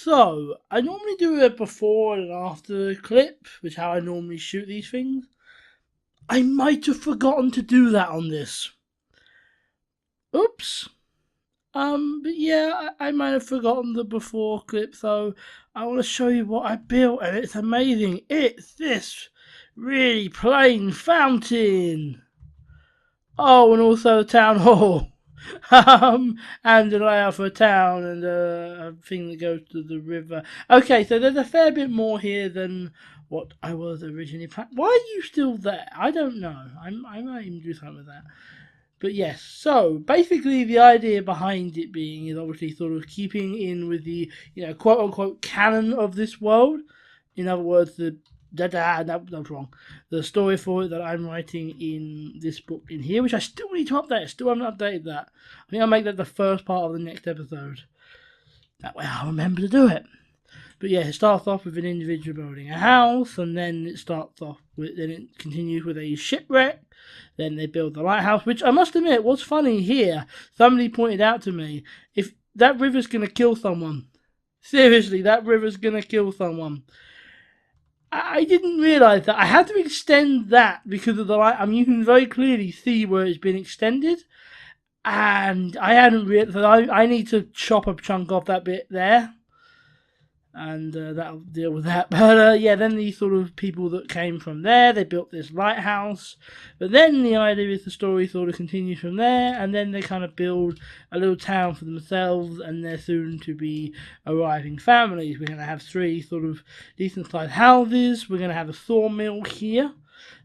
So, I normally do a before and after clip, which is how I normally shoot these things. I might have forgotten to do that on this. Oops. But yeah, I might have forgotten the before clip, so I want to show you what I built, and it's amazing. It's this really plain fountain. Oh, and also a town hall. And a layout for a town and a thing that goes to the river. Okay, so there's a fair bit more here than what I was originally planning. Why are you still there? I don't know. I might even do something with that. But yes, so basically the idea behind it being is obviously sort of keeping in with the, quote unquote canon of this world. In other words, that was wrong. The story for it that I'm writing in this book in here, which I still need to update. I still haven't updated that. I think I'll make that the first part of the next episode. That way I'll remember to do it. But yeah, it starts off with an individual building a house, and then it continues with a shipwreck. Then they build the lighthouse, which I must admit was funny here. Somebody pointed out to me, if that river's gonna kill someone. Seriously, that river's gonna kill someone. I didn't realise that. I had to extend that because of the light. I mean, you can very clearly see where it's been extended. And I hadn't realised that I need to chop a chunk off that bit there. And that'll deal with that. But yeah, then these sort of people that came from there, they built this lighthouse. But then the idea is the story sort of continues from there, and then they kind of build a little town for themselves and their soon to be arriving families. We're going to have 3 sort of decent sized houses. We're going to have a sawmill here.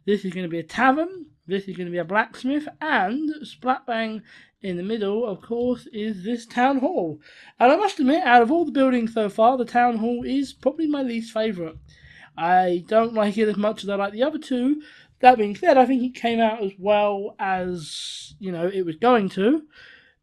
This is going to be a tavern. This is going to be a blacksmith, and splat bang in the middle, of course, is this town hall. And I must admit, out of all the buildings so far, the town hall is probably my least favourite. I don't like it as much as I like the other 2. That being said, I think it came out as well as, it was going to.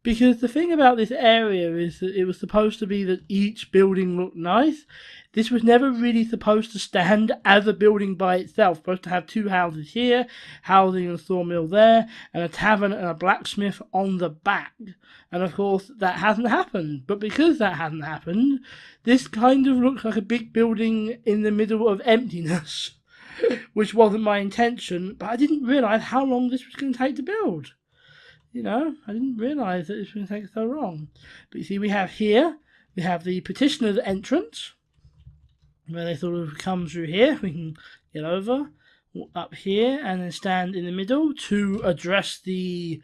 Because the thing about this area is that it was supposed to be that each building looked nice. This was never really supposed to stand as a building by itself. Supposed to have 2 houses here, housing and sawmill there, and a tavern and a blacksmith on the back. And of course, that hasn't happened. But because that hasn't happened, this kind of looks like a big building in the middle of emptiness. Which wasn't my intention, but I didn't realise how long this was going to take to build. I didn't realise that it was going to take so long. But you see, we have the petitioner's entrance, where they sort of come through here. We can get over, up here, and then stand in the middle to address I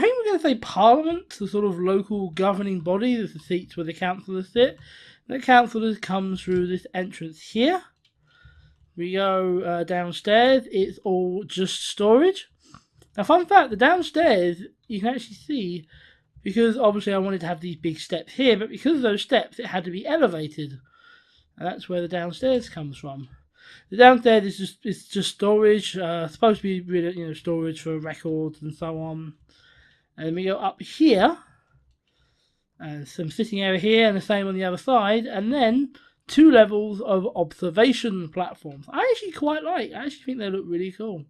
think we're going to say Parliament, the sort of local governing body. There's the seats where the councillors sit. The councillors come through this entrance here. We go downstairs. It's all just storage. Now, fun fact, the downstairs, you can actually see, because obviously I wanted to have these big steps here, but because of those steps, it had to be elevated. And that's where the downstairs comes from. The downstairs is just storage, supposed to be really, storage for records and so on. And then we go up here, and some sitting area here, and the same on the other side, and then 2 levels of observation platforms. I actually quite like. I actually think they look really cool.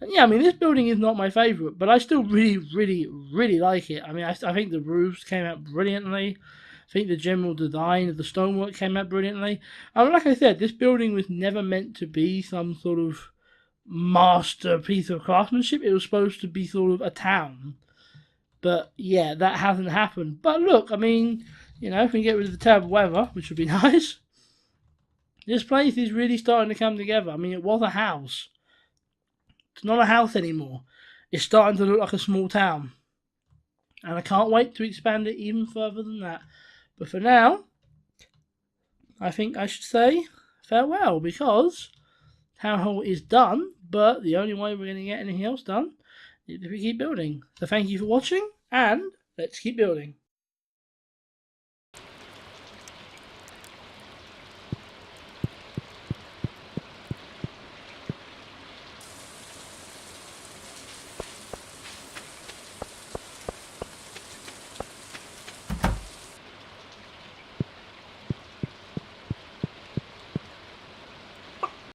And yeah, I mean, this building is not my favourite, but I still really, really, really like it. I mean, I think the roofs came out brilliantly. I think the general design of the stonework came out brilliantly. I mean, like I said, this building was never meant to be some sort of masterpiece of craftsmanship. It was supposed to be sort of a town. But yeah, that hasn't happened. But look, I mean, if we get rid of the terrible weather, which would be nice, this place is really starting to come together. I mean, it was a house. It's not a house anymore. It's starting to look like a small town. And I can't wait to expand it even further than that. But for now, I think I should say farewell, because Town Hall is done, but the only way we're going to get anything else done is if we keep building. So thank you for watching, and let's keep building.